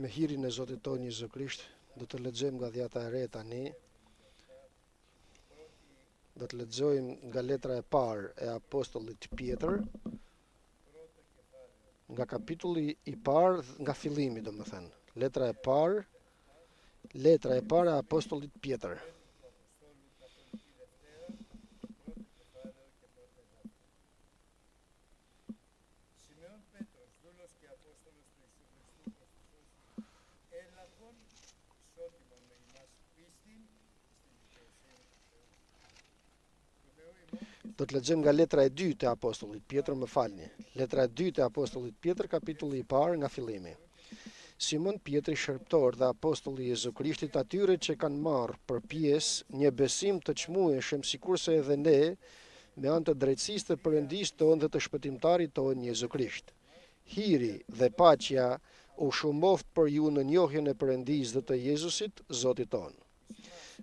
Me hirin e Zotit tonë Jezu Krisht, do të lexojmë nga dhjata e re tani. Do të lexojmë nga letra e parë e apostollit Pjetër, nga kapitulli i parë, nga fillimi domethënë. Letra e parë e apostollit Pjetër. Do të lexojmë nga letra e dytë e apostollit Pjetër, më falni. Letra e dytë e apostollit Pjetër, kapitulli i parë, nga fillimi. Simon Pjetri, shërptor dhe apostolli i Jezu Krishtit, atyre që kanë marrë për pjesë një besim të çmueshëm, sikurse edhe ne, me anë të drejtësisë të Perëndisë tonë dhe të shpëtimtarit tonë Jezu Krisht. Hiri dhe paqja u shumoft për ju në njohjen e Perëndisë dhe të Jezusit, Zotit tonë.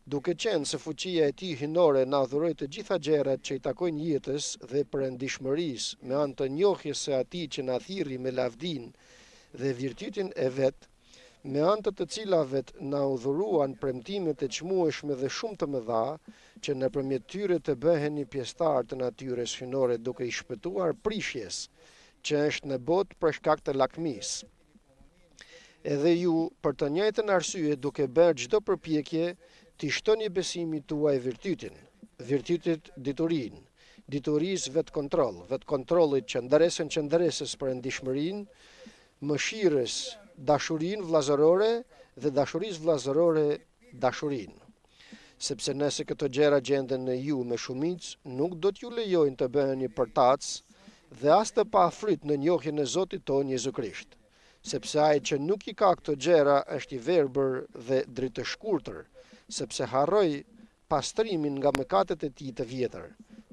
Duke qenë se fuqia e tij hynore na dhuroi të gjitha gjërat që i takojnë jetës dhe perëndishmërisë me anë të njohjes së atij që na thirrri me lavdinë dhe virtytin e vet, me anë të cilave na u dhuruan premtimet e çmueshme dhe shumë të mëdha, që nëpërmjet tyre të bëheni pjesëtar të natyrës hynore, duke i shpëtuar prishjes që është në botë për shkak të lakmisë. Edhe ju, për të njëjtën arsye, duke bërë çdo përpjekje, t'i shtoni besimit tuaj virtytin, virtytit diturinë, diturisë vetë kontrollit qëndëresës perëndishmërinë, mëshirës dashurinë vllazërore dhe dashurisë vllazërore dashurinë. Sepse nëse këto gjëra gjenden në ju me shumicë, nuk do t'ju lejojnë të bëheni përtac dhe as të paafryt në njohjen e Zotit tonë Jezu Krisht. Sepse ai që nuk i ka këto gjëra është i verbër dhe dritëshkurtër, sepse harroi pastrimin nga mëkatet e tij të vjetër.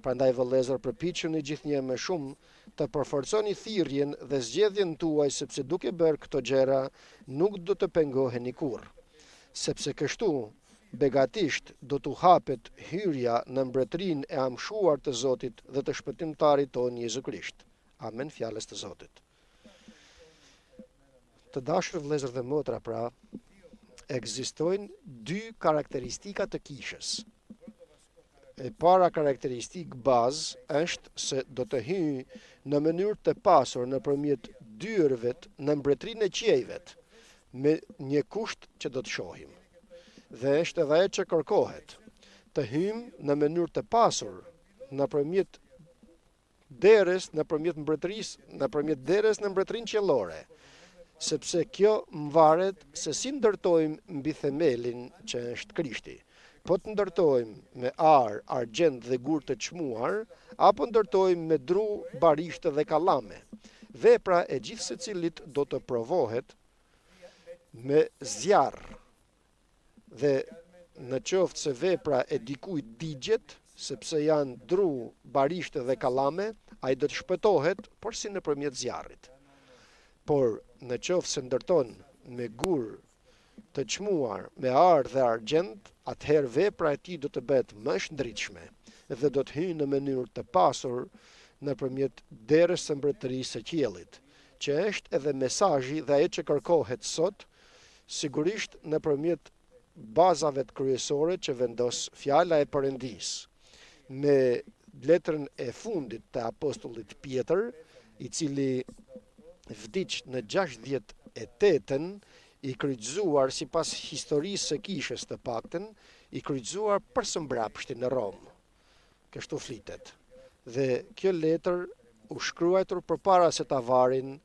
Prandaj vëllezër, përpiquni gjithnjë më shumë të përforconi thirrjen dhe zgjedhjen tuaj, sepse duke bërë këto gjëra nuk do të pengoheni kurrë. Sepse kështu begatisht do t'u hapet hyrja në mbretërinë e amshuar të Zotit dhe të shpëtimtarit tonë Jezu Krisht. Amen, fjalës të Zotit. Të dashur vëllezër dhe motra, pra, ekzistojnë dy karakteristika të kishës. E para karakteristikë bazë është se do të hyjë në mënyrë të pasur nëpërmjet dyerëve në mbretërinë e qiejvet, me një kusht që do të shohim. Dhe është edhe ajo që kërkohet, të hyjmë në mënyrë të pasur nëpërmjet derës, nëpërmjet mbretërisë, nëpërmjet derës në mbretërinë qiellore. Sepse kjo mvaret se si ndërtojmë mbi themelin që është Krishti. Po të ndërtojmë me argjend dhe gur të çmuar, apo ndërtojmë me dru, barishte dhe kallame. Vepra e gjithë secilit do të provohet me zjarr. Dhe në qoftë se vepra e dikujt digjet, sepse janë dru, barishte dhe kallame, ai do të shpëtohet, por si nëpërmjet zjarrit. Por në qoftë se ndërton me gur të çmuar, me ar dhe argjend, atëherë vepra e tij do të bëhet më shndritshme dhe do të hyjë në mënyrë të pasur nëpërmjet derës së mbretërisë së qiellit, që është edhe mesazhi dhe ajo që kërkohet sot, sigurisht nëpërmjet bazave të kryesore që vendos fjala e Perëndisë. Me letrën e fundit të apostullit Pjetër, i cili vdiq në 68-ën, i kryqëzuar sipas historisë së kishës të paktën, i kryqëzuar për së mbrapshti në Romë. Kështu flitet. Dhe kjo letër u shkruajtur përpara se ta varin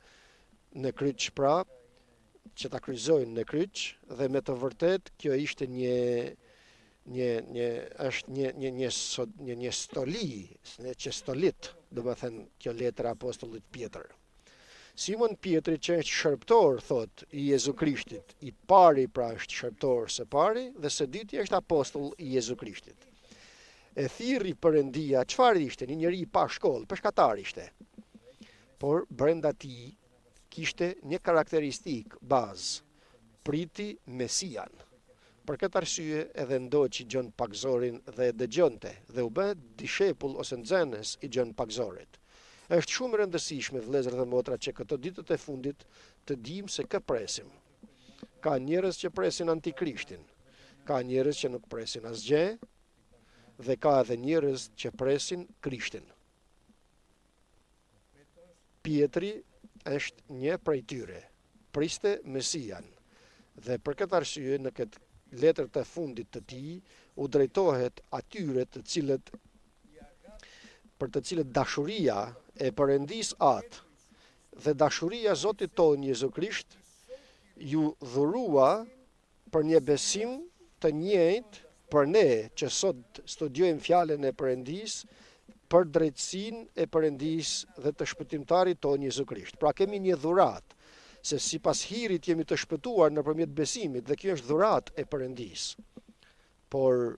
në kryq, pra, që ta kryqëzojnë në kryq, dhe me të vërtet kjo ishte një stoli, që stolit, domethënë kjo letër e apostullit Pjetër. Simon Pjetri, që është shërptor, thot, i Jezu Krishtit, i pari pra është shërptor së pari, dhe së dyti është apostull i Jezu Krishtit. E thirri Perëndia, çfarë ishte? Një njeri pa shkollë, peshkatar ishte. Por brenda tij kishte një karakteristik bazë, priti Mesian. Për këtë arsye edhe ndoqi Gjon Pagzorin dhe e dëgjonte, dhe u bë dishepull ose nxënës i Gjon Pagzorit. Është shumë e rëndësishme, vëllezër dhe motra, që këto ditët e fundit të dimë se kë presim. Ka njerëz që presin antikrishtin, ka njerëz që nuk presin asgjë, dhe ka edhe njerëz që presin Krishtin. Pietri është një prej tyre, priste Mesian, dhe për këtë arsye në këtë letër të fundit të tij u drejtohet atyre për të cilët dashuria e Perëndis atë dhe dashuria e Zotit tonë Jezu Krisht ju dhurua për një besim të njëjtë për ne që sot studiojmë fjalën e Perëndis, për drejtësinë e Perëndis dhe të shpëtimtarit tonë Jezu Krisht. Pra kemi një dhuratë, se sipas hirit jemi të shpëtuar nëpërmjet besimit dhe kjo është dhuratë e Perëndis. Por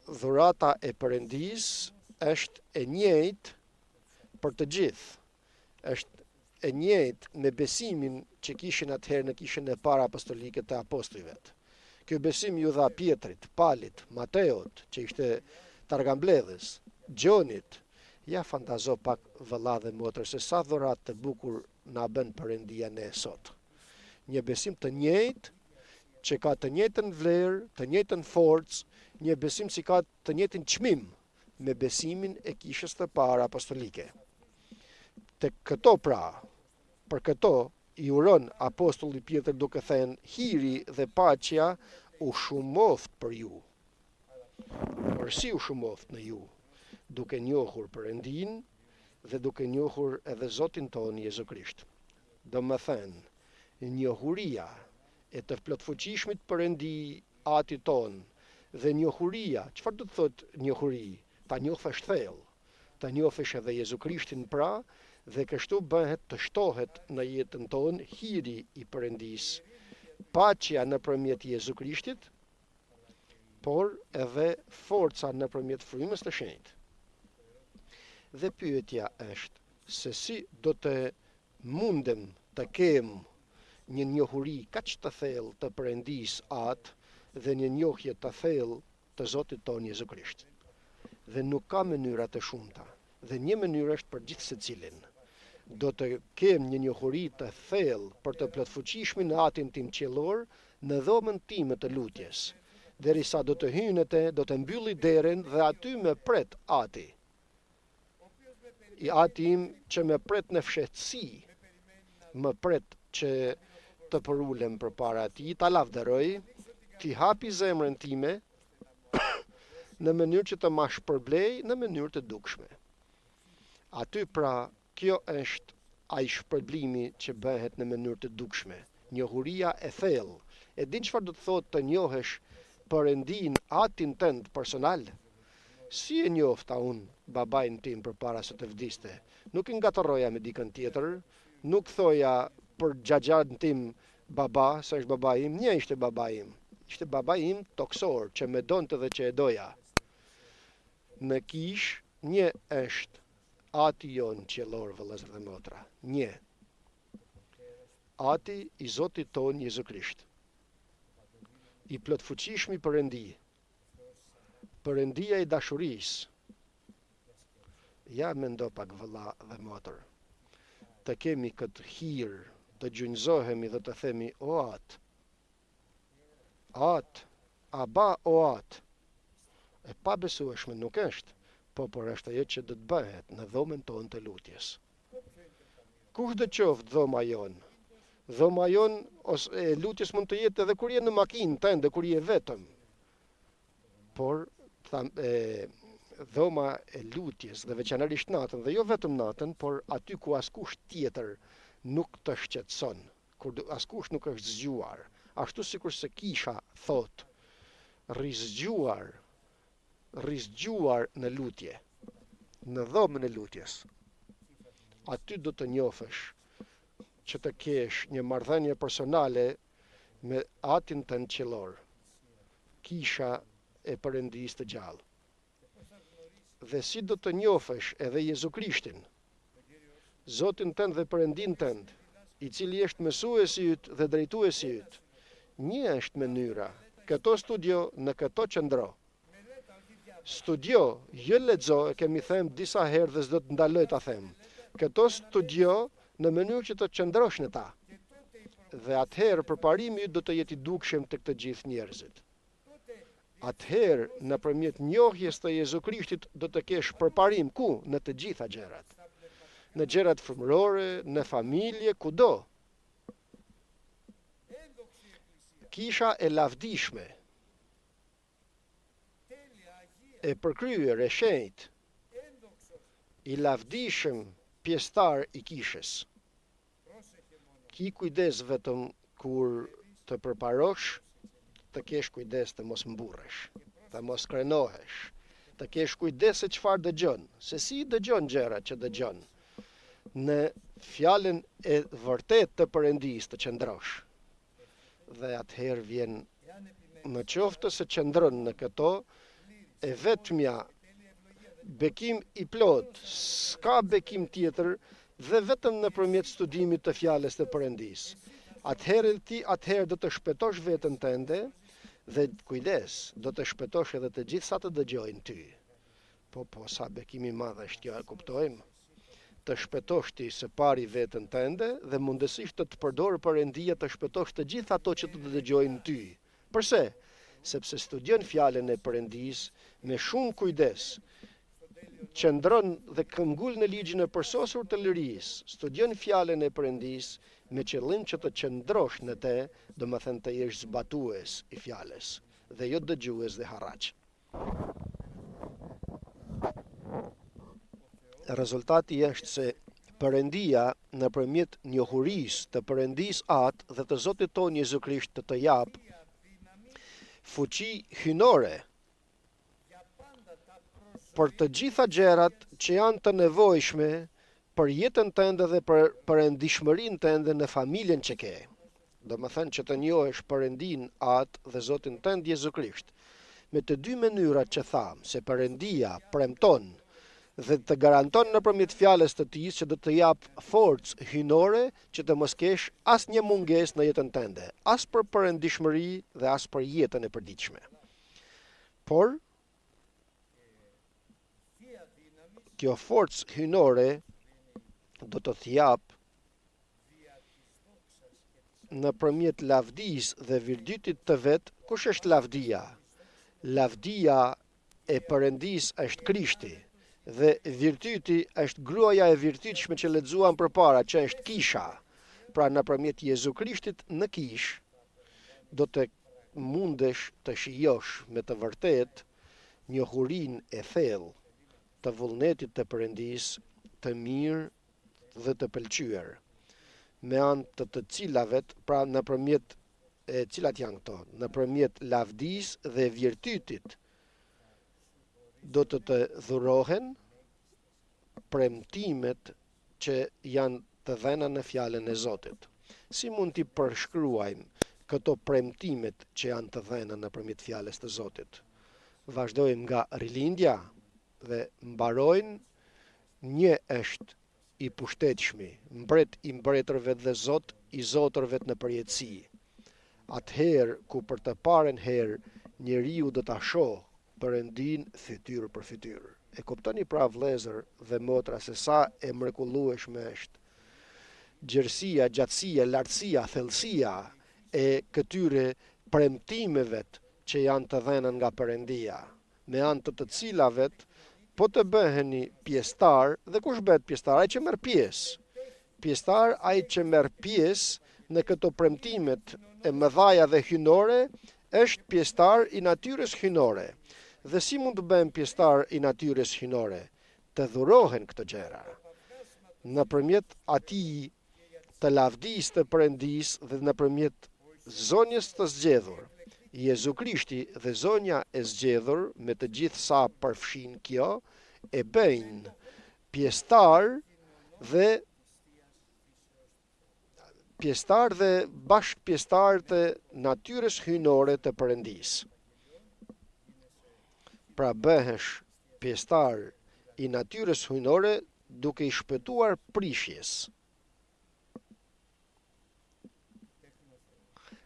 dhurata e Perëndis është e njëjtë për të gjithë. Është e njëjtë me besimin që kishin atëherë në kishën e para apostolike të apostujve. Ky besim ju dha Pietrit, Palit, Mateot, që ishte targambledhës, Gjonit. Ja fantazo pak vëlla dhe motër se sa dhurat të bukur na bën Perëndia ne sot. Një besim të njëjtë, që ka të njëjtën vlerë, të njëjtën forcë, një besim që ka të njëjtin çmim me besimin e kishës të parë apostolike. Te këto pra, për këto i uron apostulli Pietër duke thënë, hiri dhe paqja u shumoft për ju. Por si u shumoft në ju? Duke njohur Perëndin dhe duke njohur edhe Zotin tonë Jezu Krisht. Do më thënë, njohuria e të plotfuqishmit Perëndi Atit tonë dhe njohuria, çfarë do të thotë njohuri? Ta njohësh thellë, ta njohësh edhe Jezu Krishtin pra, dhe kështu bëhet të shtohet në jetën tonë hiri i Perëndis, paqja nëpërmjet Jezu Krishtit, por edhe forca nëpërmjet frymës të shenjtë. Dhe pyetja është se si do të mundem të kem një njohuri kaq të thellë të Perëndis atë dhe një njohje të thellë të Zotit tonë Jezu Krisht. Dhe nuk ka mënyra të shumta, dhe një mënyrë është për gjithë secilin. Do të kem një njohuri të thellë për të plotfuqishmin në atin tim qiellor në dhomën time të lutjes, derisa do të hynete, do të mbylli derën dhe aty më pret ati. I ati im që më pret në fshehtësi, më pret që të përulem përpara ati, ta lavdëroj, t'i hapi zemrën time në mënyrë që të ma shpërblej në mënyrë të dukshme. Aty pra, kjo është ai shpërblimi që bëhet në mënyrë të dukshme, njohuria e thellë. E din çfarë do të thotë të njohësh Perëndin atin tënd personal? Si e njofta unë babajnë tim përpara se të vdiste? Nuk i ngatoroja me dikën tjetër, nuk thoja për xhaxhan tim baba, se është baba im, një ishte baba im. Ishte baba im toksor, që me donte dhe që e doja. Në kish, një është ati jonë qiellor, vëllezër dhe motra. Një. Ati i Zotit tonë Jezu Krisht. I plotfuqishmi Perëndi. Perëndia i dashurisë. Ja mendo pak vëlla dhe motër. Të kemi këtë hir, të gjunjëzohemi dhe të themi o atë. Atë, aba o atë. E pa besueshme nuk është, por është ajo që do të bëhet në dhomën tonë të lutjes. Kush do qoftë dhoma jonë? Dhoma jonë ose e lutjes mund të jetë edhe kur je në makinë tënde, kur je vetëm. Por dhoma e lutjes dhe veçanërisht natën, dhe jo vetëm natën, por aty ku askush tjetër nuk të shqetëson, kur askush nuk është zgjuar, ashtu sikur se kisha thot, rizgjuar në lutje, në dhomën e lutjes. Aty do të njofësh që të kesh një marrëdhënie personale me atin tënd qiellor, kisha e Perëndisë të gjallë. Dhe si do të njofësh edhe Jezu Krishtin, Zotin tënd dhe Perëndin tënd, i cili është mësuesi yt dhe drejtuesi yt. Një është mënyra, këto studio në këto qëndro. Studio, jo lexo, e kemi thënë disa herë dhe s'do të ndaloj ta them. Këto studio në mënyrë që të qëndrosh në ta. Dhe atëherë përparimi do të jetë i dukshëm të këtë gjithë njerëzit. Atëherë, nëpërmjet njohjes të Jezu Krishtit do të kesh përparim ku? Në të gjitha gjërat. Në gjërat fëmërore, në familje, kudo. Kisha e lavdishme, e përkryer, e shenjtë, i lavdishëm pjesëtar i kishës. Ki kujdes vetëm kur të përparosh, të kesh kujdes të mos mburresh, të mos krenohesh, të kesh kujdes se çfarë dëgjon, se si dëgjon gjërat që dëgjon. Në fjalën e vërtet të Perëndis të qëndrosh. Dhe atëherë vjen në qoftë se qëndron në këto, e vetmja bekim i plot, s'ka bekim tjetër dhe vetëm nëpërmjet studimit të fjalës të Perëndis. Atëherë do të shpëtosh veten tënde dhe kujdes, do të shpëtosh edhe të gjithë sa të dëgjojnë ty. Po, sa bekim i madh është kjo, e kuptojmë. Të shpëtosh ti së pari veten tënde dhe mundësisht të përdorë Perëndia të shpëtosh të gjithë ato që të dëgjojnë ty. Përse? Sepse studion fjalën e Perëndis me shumë kujdes. Qëndron dhe këmbgul në ligjin e përsosur të lirisë. Studion fjalën e Perëndis me qëllim që të qëndrosh në te, do më thënë të jesh zbatues i fjalës dhe jo dëgjues dhe harraç. Rezultati është se Perëndia nëpërmjet njohurisë të Perëndis atë dhe të Zotit tonë Jezu Krisht të jap fuqi hynore për të gjitha gjërat që janë të nevojshme për jetën tënde dhe për perëndishmërinë tënde në familjen që ke. Do më thënë që të njohësh Perëndin atë dhe Zotin tënd Jezu Krisht. Me të dy mënyrat që tham, se Perëndia premton dhe të garanton nëpërmjet fjalës të tij që do të jap forcë hynore që të mos kesh asnjë mungesë në jetën tënde, as për perëndishmëri dhe as për jetën e përditshme. Por kjo forcë hynore do të jap nëpërmjet lavdisë dhe virtytit të vet. Kush është lavdia? Lavdia e Perëndis është Krishti dhe virtyti është gruaja e virtytshme që lexuam përpara, që është kisha. Pra nëpërmjet Jezu Krishtit në kishë do të mundesh të shijosh me të vërtet njohurinë e thellë të vullnetit të Perëndis, të mirë dhe të pëlqyer, me anë të cilave, pra nëpërmjet cilat janë këto, nëpërmjet lavdisë dhe virtytit do të dhurohen premtimet që janë të dhëna në fjalën e Zotit. Si mund t'i përshkruajmë këto premtimet që janë të dhëna nëpërmjet fjalës të Zotit? Vazhdojmë nga rilindja dhe mbarojnë: një është i pushtetshmi, mbret i mbretërve dhe Zot i zotërve në përjetësi. Atëherë ku për të parën herë njeriu do ta shohë Perëndin fytyrë për fytyrë. E kuptoni pra vëllezër dhe motra se sa e mrekullueshme është gjerësia, gjatësia, lartësia, thellësia e këtyre premtimeve që janë të dhëna nga Perëndia, me anë të cilave po të bëheni pjesëtar. Dhe kush bëhet pjesëtar? Ai që merr pjesë. Pjesëtar ai që merr pjesë në këto premtimet e mëdhaja dhe hynore është pjesëtar i natyrës hynore. Dhe si mund të bëhem pjesëtar i natyrës hynore? Të dhurohen këto gjëra nëpërmjet atij të lavdisë të Perëndis dhe nëpërmjet zonjës të zgjedhur. Jezu Krishti dhe zonja e zgjedhur me të gjithë sa përfshin kjo e bëjnë pjesëtar dhe bashkë pjesëtar të natyrës hynore të Perëndis. Pra bëhesh pjesëtar i natyrës hynore duke i shpëtuar prishjes.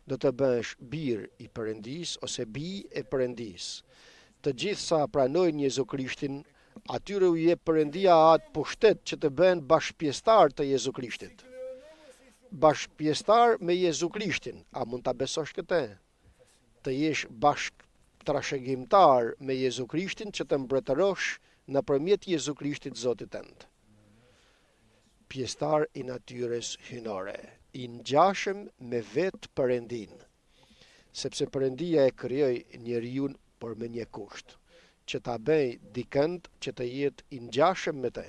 Do të bëhesh bir i Perëndis ose bi e Perëndis. Të gjithë sa pranojnë Jezu Krishtin, atyre u jep Perëndia atë pushtet që të bëhen bashkëpjesëtar të Jezu Krishtit. bashkëpjesëtar me Jezu Krishtin. A mund ta besosh këtë? Të jesh bashkëtrashëgimtar me Jezu Krishtin që të mbretërosh nëpërmjet Jezu Krishtit Zotit tënd. Pjesëtar i natyrës hyjnore, i ngjashëm me vetë Perëndin, sepse Perëndia e krijoi njeriu por me një kusht, që ta bëj dikënd që të jetë i ngjashëm me të.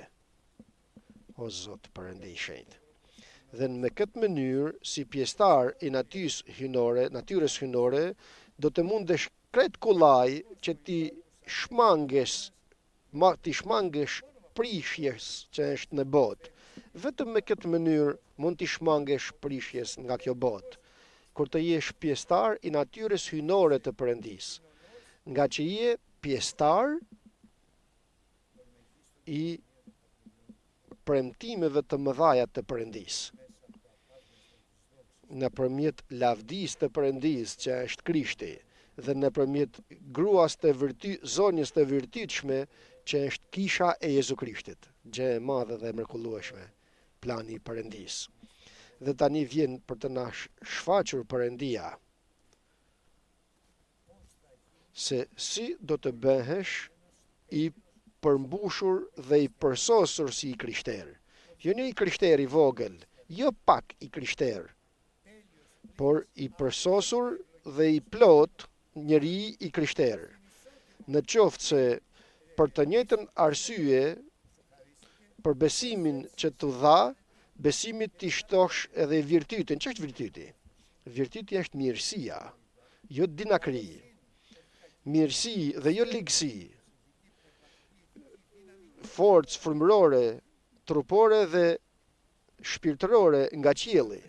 O Zot Perëndi i shenjtë. Dhe me këtë mënyrë, si pjesëtar i natyrës hyjnore, do të mundesh krejt kollaj që ti shmangesh prishjes që është në botë. Vetëm me këtë mënyrë mund t'i shmangesh prishjes nga kjo botë, kur të jesh pjesëtar i natyrës hyjnore të Perëndis, nga që je pjesëtar i premtimeve të mëdhaja të Perëndis. Nëpërmjet lavdisë të Perëndis që është Krishti dhe nëpërmjet gruas zonjës të virtytshme që është kisha e Jezu Krishtit, gjë e madhe dhe mrekullueshme, plani i Perëndis. Dhe tani vjen për të na shfaqur Perëndia se si do të bëhesh i përmbushur dhe i përsosur si i krishter. Jo një i krishter i vogël, jo pak i krishter, por i përsosur dhe i plot njeri i krishter. Në qoftë se për të njëjtën arsye, për besimin që t'u dha, besimit t'i shtosh edhe virtytin. Ç'është virtyti? Virtyti është mirësia, jo dinakri. Mirësi dhe jo ligësi. Forcë frymërore, trupore dhe shpirtërore nga qielli.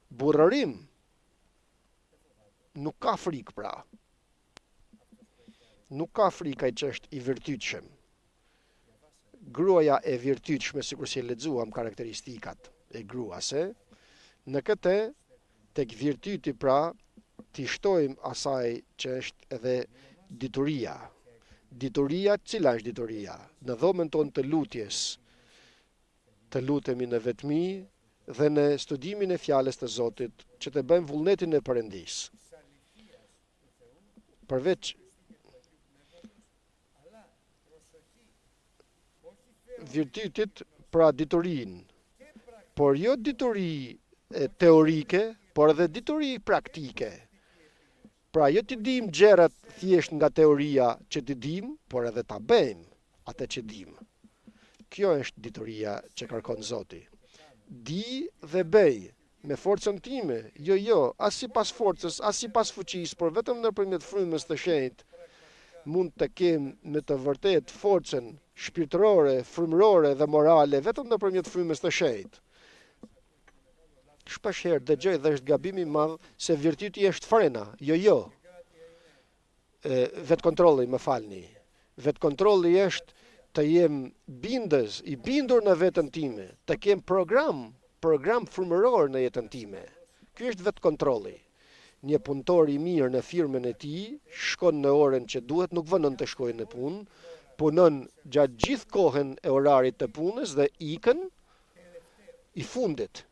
Burrërim. Nuk ka frikë pra. Nuk ka frikë ai që është i virtytshëm. Gruaja e virtytshme, sikur si lexuam karakteristikat e gruase, në këtë tek virtyti pra t'i shtojmë asaj që është edhe dituria. Dituria, cila është dituria? Në dhomën tonë të lutjes, të lutemi në vetmi dhe në studimin e fjalës të Zotit, që të bëjmë vullnetin e Perëndis. Përveç virtytit pra diturin, por jo dituri teorike, por edhe dituri praktike. Pra jo t'i dim gjërat thjesht nga teoria që t'i dim, por edhe ta bëjmë atë që dim. Kjo është dituria që kërkon Zoti. Di dhe bëj me forcën time, jo, as sipas forcës, as sipas fuqisë, por vetëm nëpërmjet frymës të shenjtë mund të kem me të vërtet forcën shpirtërore, frymërore dhe morale vetëm nëpërmjet frymës të shenjtë. Shpeshherë dëgjoj dhe është gabimi i madh se virtyti është frena. Jo. Vetë kontrolli, më falni. Vetë kontrolli është të jem i bindur në veten time, të kem program frymëror në jetën time. Ky është vetë kontrolli. Një punëtor i mirë në firmën e tij shkon në orën që duhet, nuk vënon të shkojë në punë, punon gjatë gjithë kohën e orarit të punës dhe ikën i fundit.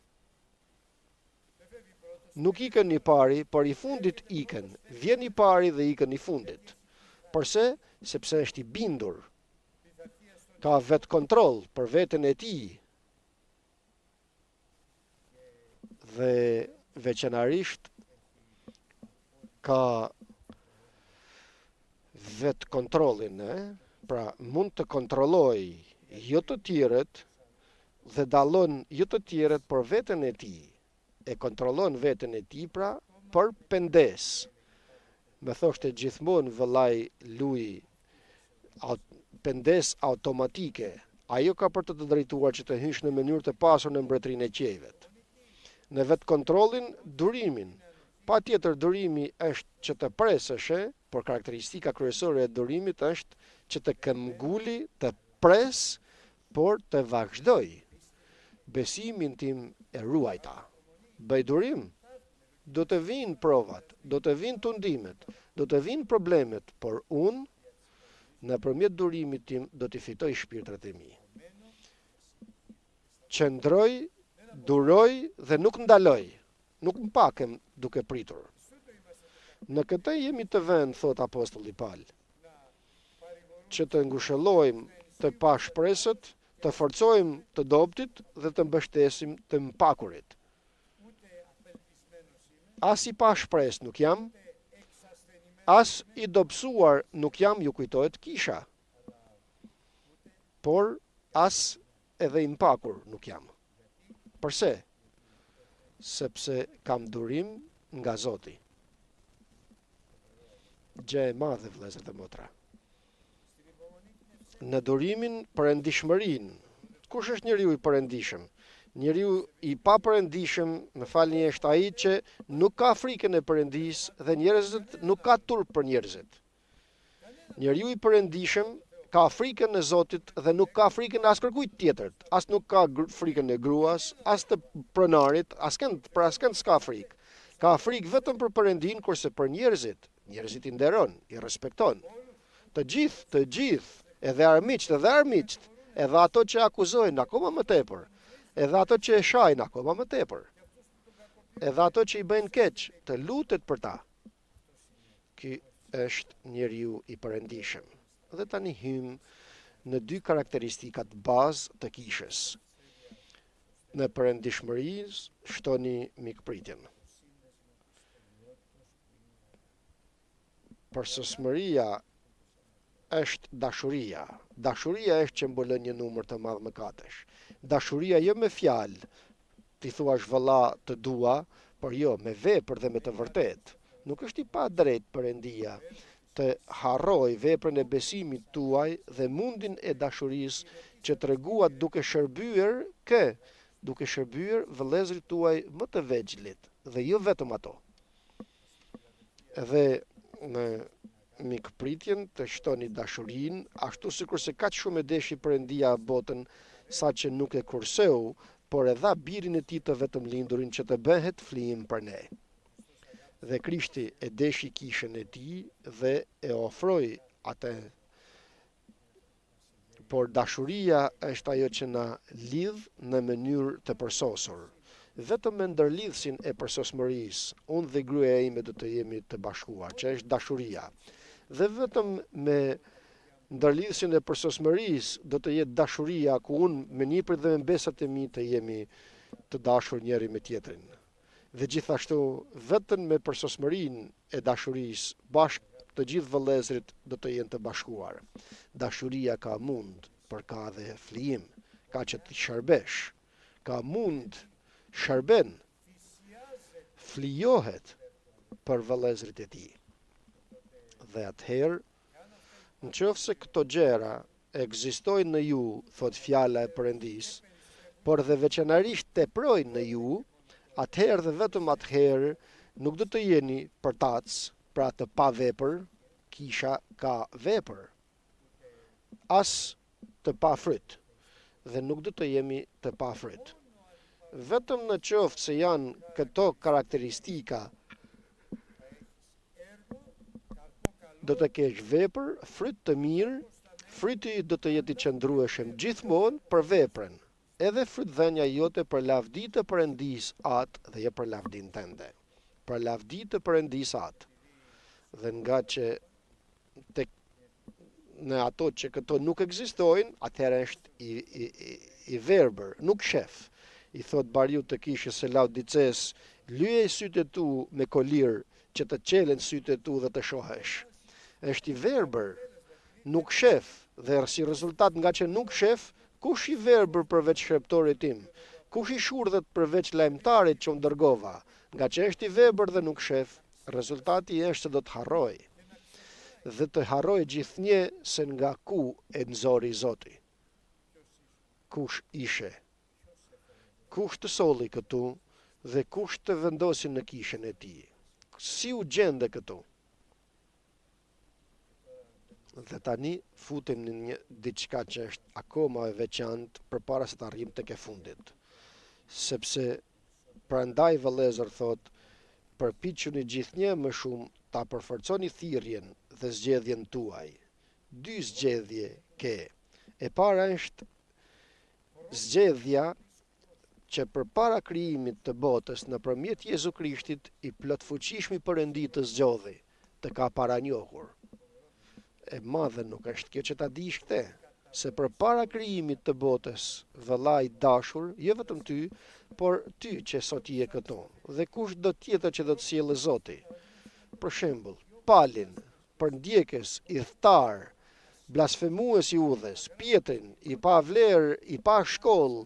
Nuk ikën i pari, por i fundit ikën. Vjen i pari dhe ikën i fundit. Përse? Sepse është i bindur. Ka vetë kontroll për veten e tij. Dhe veçanërisht ka vetë kontrollin, pra mund të kontrolloj jo të tjerët dhe dallon jo të tjerët për veten e tij. E kontrollon veten e tij pra për pendes. Më thoshte gjithmonë vëllai luj pendes automatike. Ajo ka për të drejtuar që të hysh në mënyrë të pasur në mbretërinë e qiejve. Në vetë kontrollin, durimin. Patjetër durimi është që të presësh, por karakteristika kryesore e durimit është që të këmbguli, të pres, por të vazhdoj. Besimin tim e ruajta. Bëj durim, do të vinë provat, do të vinë tundimet, do të vinë problemet, por unë, nëpërmjet durimit tim, do t'i fitoj shpirtrat e mi. Qëndroj duroj dhe nuk ndaloj, nuk mpakem duke pritur. Në këtë jemi të vend, thot apostulli Paul, që të ngushëllojmë të pashpresët, të forcojmë të dobtit dhe të mbështesim të mpakurit. As i pashpres nuk jam, as i dobësuar nuk jam, ju kujtohet kisha, por as edhe i mpakur nuk jam. Përse? Sepse kam durim nga Zoti. Gjë e madhe, vëllezër dhe motra. Në durimin përëndishmërinë. Kush është njeriu i përëndishëm? Njeriu i papërëndishëm, më falni, është ai që nuk ka frikën e përëndisë dhe njerëzit nuk ka turp për njerëzit. Njeriu i përëndishëm ka frikën e Zotit dhe nuk ka frikën as kërkujt tjetërt, as nuk ka frikën e gruas, as të pronarit, për askënd s'ka frikë. Ka frikë vetëm për Perëndin, kurse për njerëzit i nderon, i respekton. Të gjithë, edhe armiqt, edhe ato që akuzojnë akoma më tepër, edhe ato që e shajnë akoma më tepër, edhe ato që i bëjnë keq, të lutet për ta. Ky është njeriu i përëndishëm. Dhe tani hym në dy karakteristikat bazë të kishës. Në përëndishmërisë shtoni mikpritjen. Përsosmëria është dashuria. Dashuria është që mbulon një numër të madh mëkatesh. Dashuria jo me fjalë, ti thuash vëlla të dua, por jo me vepër dhe me të vërtetë. Nuk është i pa drejtë Perëndia të harroj veprën e besimit tuaj dhe mundin e dashurisë që treguat duke shërbyer vëllezërit tuaj më të vegjëlit dhe jo vetëm ato. Dhe në mikpritjen të shtoni dashurinë, ashtu sikur se kaq shumë e deshi Perëndia botën, sa që nuk e kurseu, por e dha birin e tij të vetëm lindurin që të bëhet flijim për ne. Dhe Krishti e deshi kishën e tij dhe e ofroi atë. Por dashuria është ajo që na lidh në mënyrë të përsosur. Vetëm me ndërlidhsin e përsosmërisë, unë dhe gruaja ime do të jemi të bashkuar, që është dashuria. Dhe vetëm me ndërlidhsin e përsosmërisë do të jetë dashuria, ku unë me nipër dhe me mbesat e mi të jemi të dashur njëri me tjetrin. Dhe gjithashtu, vetëm me përsosmërinë e dashurisë, bashkë të gjithë vëllezërit do të jenë të bashkuar. Dashuria ka mund, por ka dhe flijim, ka që të shërbesh, ka mund, shërben, flijohet për vëllezërit e tij. Dhe atëherë, nëse këto gjëra ekzistojnë në ju, thot fjala e Perëndisë, por dhe veçanërisht teprojnë në ju, atëherë dhe vetëm atëherë nuk do të jeni përtac, pra të pa vepër, kisha ka vepër, as të pa fryt, dhe nuk do të jemi të pa fryt. Vetëm në qoftë se janë këto karakteristika, do të kesh vepër, fryt të mirë, fryti do të jetë i qëndrueshëm gjithmonë për veprën, edhe frytdhënia jote për lavdi të Perëndisë atë dhe jo për lavdin tënde. Për lavdi të Perëndisë atë. Dhe nga që në ato që këto nuk ekzistojnë, atëherë është i verbër, nuk shef. I thot bariu të kishës së Laodices, lyej sytë e tu me kolir që të qelen sytë e tu dhe të shohesh. Është i verbër, nuk shef, dhe si rezultat nga që nuk shef, kush i verbër përveç shreptorit tim? Kush i shurdhet përveç lajmtarit që unë dërgova? Nga që është i verbër dhe nuk shef, rezultati është se do të harroj. Dhe të harroj gjithnjë se nga ku e nxori Zoti. Kush ishe? Kush të solli këtu dhe kush të vendosi në kishën e tij? Si u gjende këtu? Dhe tani futem në një diçka që është akoma e veçantë përpara se të arrijmë tek e fundit. Sepse prandaj vëllezër thot, përpiquni gjithnjë më shumë ta përforconi thirrjen dhe zgjedhjen tuaj. Dy zgjedhje ke. E para është zgjedhja që përpara krijimit të botës nëpërmjet Jezu Krishtit i plotfuqishmi Perëndi të zgjodhi, të ka paranjohur. E madhe nuk është kjo që ta dish këtë, se përpara krijimit të botës, vëllai i dashur, jo vetëm ty, por ty që sot je këtu, dhe kush do tjetër që do të sjellë Zoti. Për shembull, Palin, përndjekës, idhtar, blasfemues i udhës, Pietrin, i pa vlerë, i pa shkollë,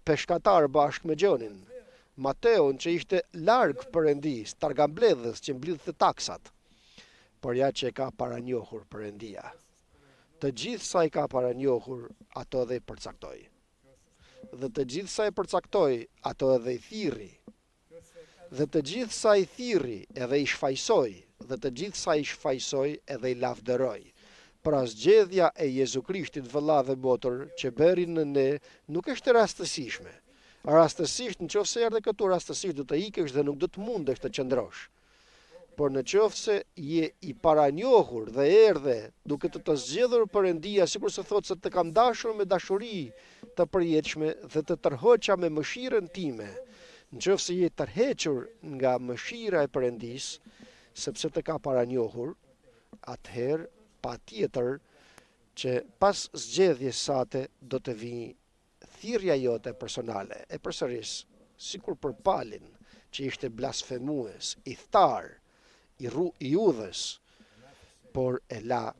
peshkatar bashkë me Gjonin, Mateun që ishte larg Perëndis, targambledhës që mblidhte taksat, por ja që e ka paranjohur Perëndia. Të gjithë sa i ka paranjohur, ato edhe i përcaktoi. Dhe të gjithë sa i përcaktoi, ato edhe i thirri. Dhe të gjithë sa i thirri, edhe i shfaqsoi, dhe të gjithë sa i shfaqsoi, edhe i lavdëroi. Pra zgjedhja e Jezu Krishtit, vëlla dhe motër, që bëri në ne, nuk është rastësishme. Rastësisht, nëse erdhe këtu rastësisht, do të ikësh dhe nuk do të mundesh të qëndrosh. Por nëse je i paranjohur dhe erdhe duke të zgjedhur Perëndia, sikur se thotë se të kam dashur me dashuri të përjetshme dhe të tërhoqa me mëshirën time, nëse je tërhequr nga mëshira e Perëndis, sepse të ka paranjohur, atëherë patjetër që pas zgjedhjes sate do të vijë thirrja jote personale. E përsëris, sikur për Palin, që ishte blasfemues, i thtar, i udhës, por e la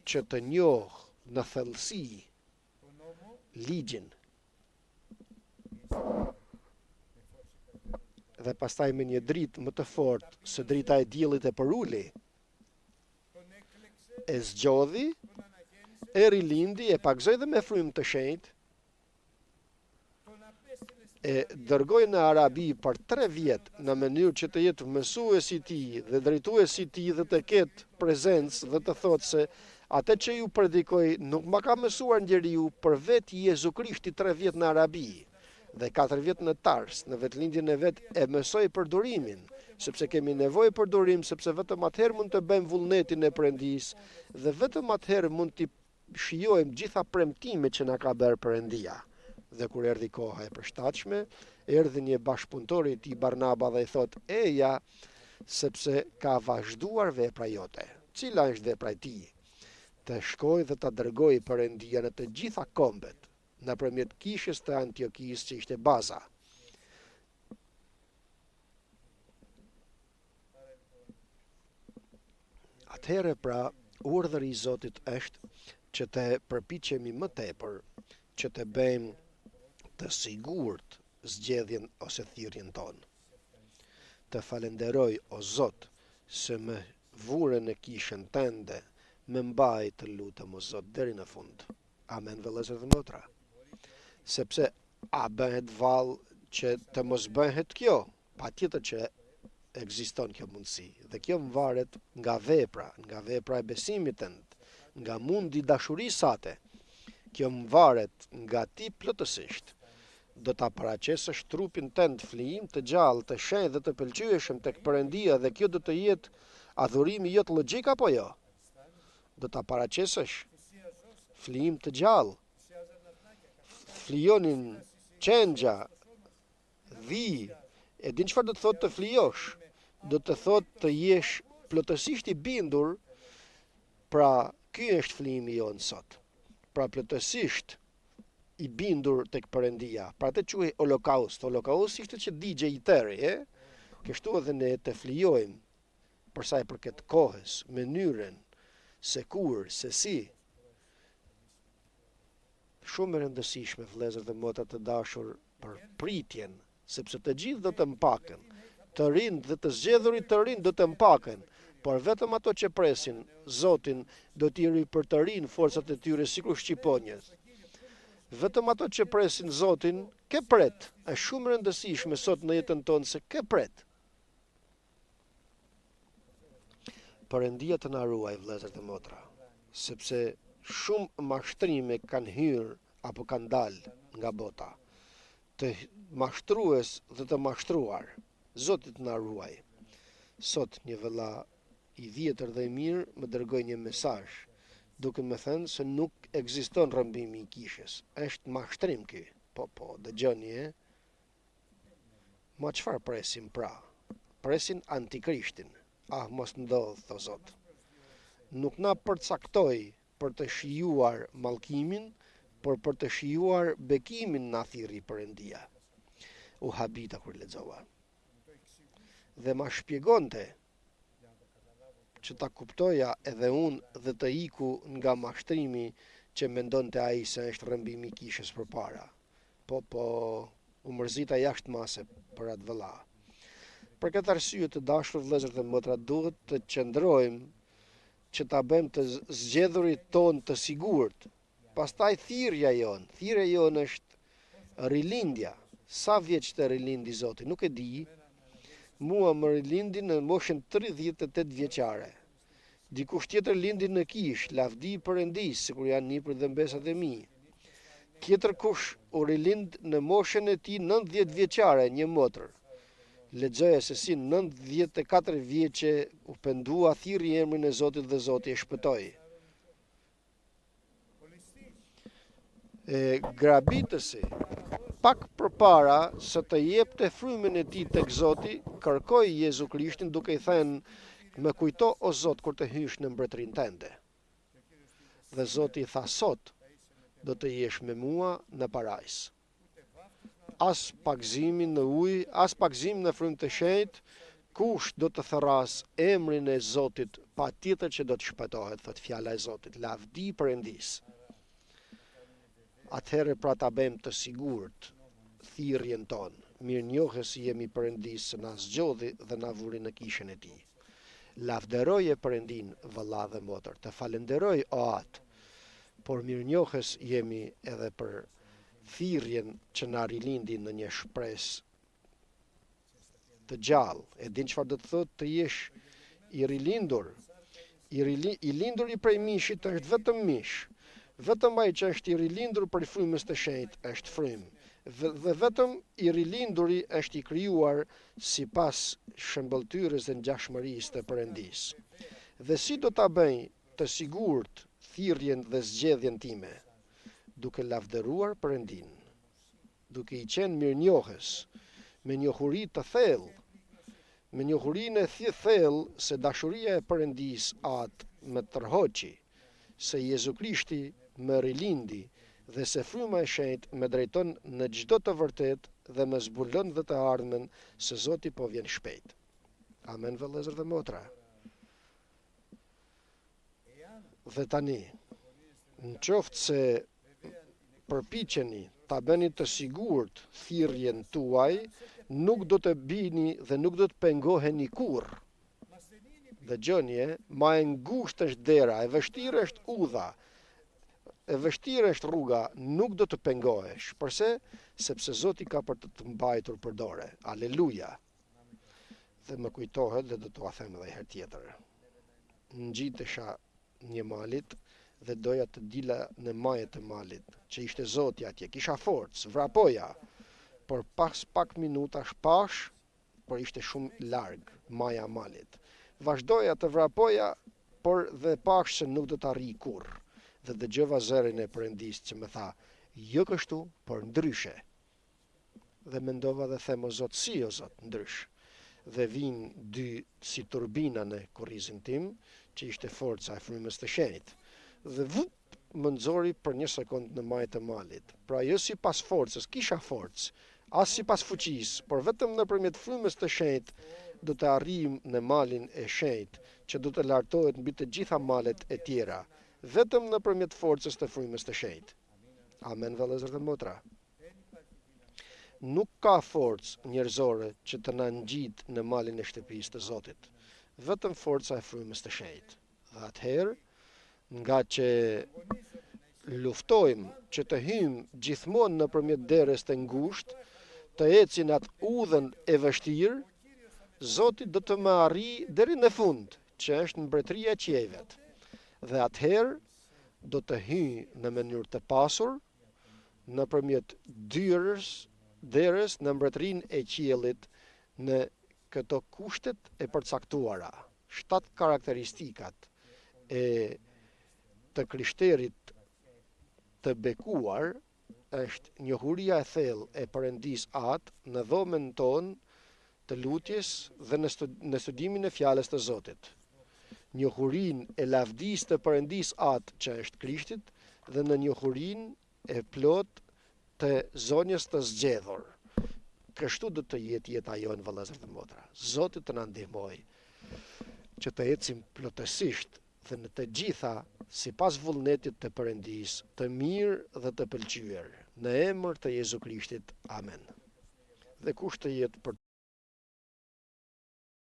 që të njohë në thellësi ligjin. Dhe pastaj me një dritë më të fortë se drita e diellit e përuli, e zgjodhi, e rilindi, e pagzoi dhe me frymë të shenjtë, e dërgoi në Arabi për 3 vjet në mënyrë që të jetë mësues i tij dhe drejtues i tij dhe të ketë prezencë dhe të thotë se atë që ju predikoj nuk ma ka mësuar njeriu, për vetë Jezu Krishti 3 vjet në Arabi dhe 4 vjet në Tars, në vetëlindjen e vet e mësoi përdorimin, sepse kemi nevojë për durim, sepse vetëm atëherë mund të bëjmë vullnetin e Perëndis dhe vetëm atëherë mund të shijojmë gjitha premtimet që na ka bërë Perëndia. Dhe kur erdhi koha e përshtatshme, erdhi një bashkëpunëtor i tij Barnaba dhe i thot: "Eja, sepse ka vazhduar vepra jote." Cila është vepra e tij? Të shkojë dhe ta dërgojë Perëndia në të gjitha kombet, nëpërmjet kishës të Antiokisë që ishte baza. Atëherë pra, urdhëri i Zotit është që të përpiqemi më tepër që të bëjmë të sigurt zgjedhjen ose thirrjen tonë. Të falenderoj o Zot se më vure në kishën tënde, më mbaj të lutem o Zot deri në fund. Amen, vëllezër dhe motra. Sepse a bëhet vallë që të mos bëhet kjo? Patjetër që ekziston kjo mundësi, dhe kjo më varet nga vepra e besimit tënd, nga mundi dashurisë sate. Kjo më varet nga ti plotësisht. Do ta paraqesësh trupin tënd flijim të gjallë, të shenjtë dhe të pëlqyeshëm tek Perëndia, dhe kjo do të jetë adhurimi jot logjik apo jo? Do ta paraqesësh flijim të gjallë, flijonin qengja, dhi, e din çfarë do të thotë të flijosh? Do të thotë të jesh plotësisht i bindur, pra ky është flijimi jonë sot. Pra plotësisht i bindur tek Perëndia. Pra atë quhej holokaust. Holokausti ishte që digje i tërë, kështu edhe ne të flijojmë për sa i përket kohës, mënyrën, se kur, se si. Shumë e rëndësishme, vëllezër dhe motra të dashur, për pritjen, sepse të gjithë do të mpaken, të rinë dhe të zgjedhurit të rinë do të mpaken, por vetëm ato që presin Zotin do t'i ripërtërinë forcat e tyre sikur shqiponjët. Vetëm ato që presin Zotin, ke pret. Është shumë rëndësishme sot në jetën tonë se ke pret. Perëndia të na ruaj, vëllezër dhe motra, sepse shumë mashtrime kanë hyrë apo kanë dalë nga bota. Të mashtrues dhe të mashtruar. Zoti të na ruaj. Sot një vëlla i vjetër dhe i mirë më dërgoi një mesazh, duke më thënë se nuk ekziston rrëmbimi i kishës. Është mashtrim ky. Po, dëgjoni, Ma çfarë presim pra? Presin antikrishtin. Ah, mos ndodh, thë Zot. Nuk na përcaktoi për të shijuar mallkimin, por për të shijuar bekimin na thirri Perëndia. U habita kur lexova. Dhe ma shpjegonte që ta kuptoja edhe unë dhe të iku nga mashtrimi që mendonte ai se është rrëmbimi i kishës përpara. Po, u mërzita jashtë mase për atë vëlla. Për këtë arsye të dashur vëllezër dhe motra, duhet të qëndrojmë që ta bëjmë të zgjedhurit ton të sigurt. Pastaj thirrja jon është rilindja. Sa vjeç të rilindi Zoti, nuk e di. Mua më rilindi në moshën 38 vjeçare. Dikush tjetër lindi në kish, lavdi Perëndis, sikur janë nipër dhe mbesat e mi. Tjetër kush u rilind në moshën e tij 90 vjeçare, një motër. Lexoja se si 94 vjeçe u pendua thirrri emrin e Zotit dhe Zoti e shpëtoi. Grabitësi, pak përpara se të jepte frymën e tij tek Zoti, kërkoi Jezu Krishtin duke i thënë: "Më kujto o Zot kur të hysh në mbretërinë tënde." Dhe Zoti i tha: "Sot do të jesh me mua në parajs." As pagzimi në ujë, as pagzimi në frymë të shenjtë, kush do të therras emrin e Zotit, patjetër që do të shpëtohet, thot fjala e Zotit. Lavdi Perëndis. Atëherë pra ta bëjmë të sigurt thirrjen tonë. Mirënjohës jemi Perëndis se na zgjodhi dhe na vuri në kishën e tij. Lavderoje Perëndin, vëlla dhe motër, të falenderoj o atë, por mirënjohës jemi edhe për thirrjen që na rilindi në një shpresë të gjallë. E din çfarë do të thotë të jesh i rilindur? I lindur i prej mishit është vetëm mish. Vetëm ai që është i rilindur prej frymës të shenjtë është frymë. Dhe vetëm i rilinduri është i krijuar sipas shëmbëltyrës dhe ngjashmërisë të Perëndis. Dhe si do ta bëj të sigurt thirrjen dhe zgjedhjen time? Duke lavdëruar Perëndin, duke i qenë mirënjohës, me njohuri të thellë, me njohurinë e thellë se dashuria e Perëndis atë më tërhoqi, se Jezu Krishti më rilindi dhe se fryma e shenjtë më drejton në çdo të vërtet dhe më zbulon dhe të ardhmen se Zoti po vjen shpejt. Amen, vëllezër dhe motra. Dhe tani, në qoftë se përpiqeni ta bëni të sigurt thirrjen tuaj, nuk do të bini dhe nuk do të pengoheni kurrë. Dëgjoni, ma e ngushtë është dera, e vështirë është udha, e vështirë është rruga, nuk do të pengohesh. Përse? Sepse Zoti ka për të mbajtur për dore. Aleluja. Dhe më kujtohet dhe do t'ua them edhe herë tjetër. Ngjitesha një malit dhe doja të dila në majet e malit, që ishte Zoti atje, kisha forcë, vrapoja, por pas pak minuta shpash, por ishte shumë larg maja e malit. Vazhdoja të vrapoja, por dhe pash se nuk do të arrij kurrë. Dhe dëgjova zërin e Perëndis që më tha: "Jo kështu, por ndryshe." Dhe mendova dhe them: "O Zot, si o Zot, ndrysh?" Dhe vinë dy si turbina në kurrizin tim, që ishte forca e frymës të shenjtë. Dhe më nxori për një sekond në majët e malit. Pra jo si pas forcës, kisha forcë, as si pas fuqisë, por vetëm nëpërmjet frymës të shenjtë do të arrijm në malin e shenjtë, që do të lartohet mbi të gjitha malet e tjera, vetëm nëpërmjet forcës të frymës të shenjtë. Amen, vëllezër dhe motra. Nuk ka forcë njerëzore që të na ngjit në malin e shtëpisë të Zotit, vetëm forca e frymës të shenjtë. Dhe atëherë, nga që luftojmë që të hymë gjithmonë nëpërmjet derës të ngushtë, të ecin atë udhën e vështirë, Zoti do të më arrijë deri në fund, që është mbretëria e qiejvet. Dhe atëherë do të hyj në mënyrë të pasur nëpërmjet derës në mbretërinë e qiellit në këto kushtet e përcaktuara. 7 karakteristikat e të krishterit të bekuar është njohuria e thellë e Perëndis atë në dhomën tonë të lutjes dhe në studimin e fjalës të Zotit. Njohurin e lavdisë të Perëndis atë që është Krishtit dhe në njohurin e plot të zonjës të zgjedhur. Kështu do të jetë jeta jonë, vëllezër dhe motra. Zoti të na ndihmojë që të ecim plotësisht dhe në të gjitha sipas vullnetit të Perëndis, të mirë dhe të pëlqyer. Në emër të Jezu Krishtit. Amen. Dhe kush të jetë për